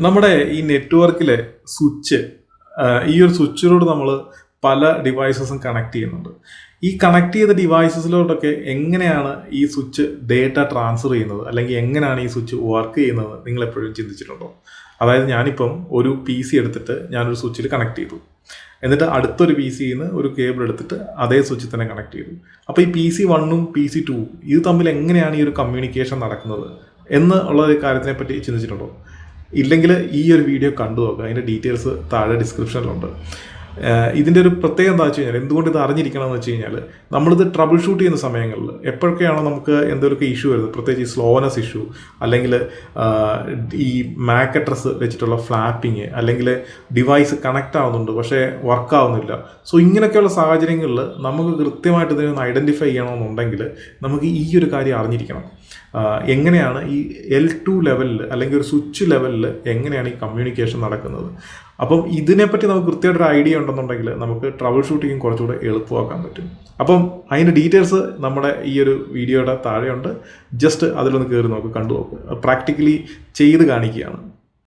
നമ്മുടെ ഈ നെറ്റ്വർക്കിലെ സ്വിച്ച് ഈ ഒരു സ്വിച്ചിലൂടെ നമ്മൾ പല ഡിവൈസസും കണക്ട് ചെയ്യുന്നുണ്ട്. ഈ കണക്ട് ചെയ്ത ഡിവൈസസിലോട്ടൊക്കെ എങ്ങനെയാണ് ഈ സ്വിച്ച് ഡേറ്റ ട്രാൻസ്ഫർ ചെയ്യുന്നത്, അല്ലെങ്കിൽ എങ്ങനെയാണ് ഈ സ്വിച്ച് വർക്ക് ചെയ്യുന്നത് നിങ്ങൾ എപ്പോഴും ചിന്തിച്ചിട്ടുണ്ടോ? അതായത് ഞാനിപ്പം ഒരു പി സി എടുത്തിട്ട് ഞാനൊരു സ്വിച്ചിൽ കണക്ട് ചെയ്തു, എന്നിട്ട് അടുത്തൊരു പി സിയിൽ നിന്ന് ഒരു കേബിൾ എടുത്തിട്ട് അതേ സ്വിച്ചിൽ തന്നെ കണക്ട് ചെയ്തു. അപ്പോൾ ഈ പി സി 1ഉം പി സി 2 ഇത് തമ്മിൽ എങ്ങനെയാണ് ഈ ഒരു കമ്മ്യൂണിക്കേഷൻ നടക്കുന്നത് എന്നുള്ള ഒരു കാര്യത്തിനെ പറ്റി ചിന്തിച്ചിട്ടുണ്ടോ? ഇല്ലെങ്കിൽ ഈ ഒരു വീഡിയോ കണ്ടു നോക്കുക, അതിൻ്റെ ഡീറ്റെയിൽസ് താഴെ ഡിസ്ക്രിപ്ഷനിലുണ്ട്. ഇതിൻ്റെ ഒരു പ്രത്യേകത എന്താ വെച്ച് കഴിഞ്ഞാൽ, എന്തുകൊണ്ട് ഇത് അറിഞ്ഞിരിക്കണം എന്ന് വെച്ച് കഴിഞ്ഞാൽ, നമ്മളിത് ട്രബിൾ ഷൂട്ട് ചെയ്യുന്ന സമയങ്ങളിൽ എപ്പോഴൊക്കെയാണോ നമുക്ക് എന്തെങ്കിലുമൊക്കെ ഇഷ്യൂ വരുന്നത്, പ്രത്യേകിച്ച് ഈ സ്ലോനെസ് ഇഷ്യൂ, അല്ലെങ്കിൽ ഈ മാക് അഡ്രസ് വെച്ചിട്ടുള്ള ഫ്ലാപ്പിങ്, അല്ലെങ്കിൽ ഡിവൈസ് കണക്റ്റ് ആവുന്നുണ്ട് പക്ഷേ വർക്ക് ആവുന്നില്ല. സോ ഇങ്ങനെയൊക്കെയുള്ള സാഹചര്യങ്ങളിൽ നമുക്ക് കൃത്യമായിട്ട് ഇതിനെ ഒന്ന് ഐഡൻറ്റിഫൈ ചെയ്യണമെന്നുണ്ടെങ്കിൽ നമുക്ക് ഈ ഒരു കാര്യം അറിഞ്ഞിരിക്കണം. എങ്ങനെയാണ് ഈ L2 ലെവലിൽ അല്ലെങ്കിൽ ഒരു സ്വിച്ച് ലെവലിൽ എങ്ങനെയാണ് ഈ കമ്മ്യൂണിക്കേഷൻ നടക്കുന്നത്. അപ്പം ഇതിനെപ്പറ്റി നമുക്ക് കൃത്യമായിട്ടൊരു ഐഡിയ ഉണ്ടെന്നുണ്ടെങ്കിൽ നമുക്ക് ട്രബിൾ ഷൂട്ടിങ് കുറച്ചുകൂടെ എളുപ്പമാക്കാൻ പറ്റും. അപ്പം അതിൻ്റെ ഡീറ്റെയിൽസ് നമ്മുടെ ഈ ഒരു വീഡിയോയുടെ താഴെയുണ്ട്. ജസ്റ്റ് അതിലൊന്ന് കയറി നോക്ക്, കണ്ടു നോക്ക്. പ്രാക്ടിക്കലി ചെയ്ത് കാണിക്കുകയാണ്.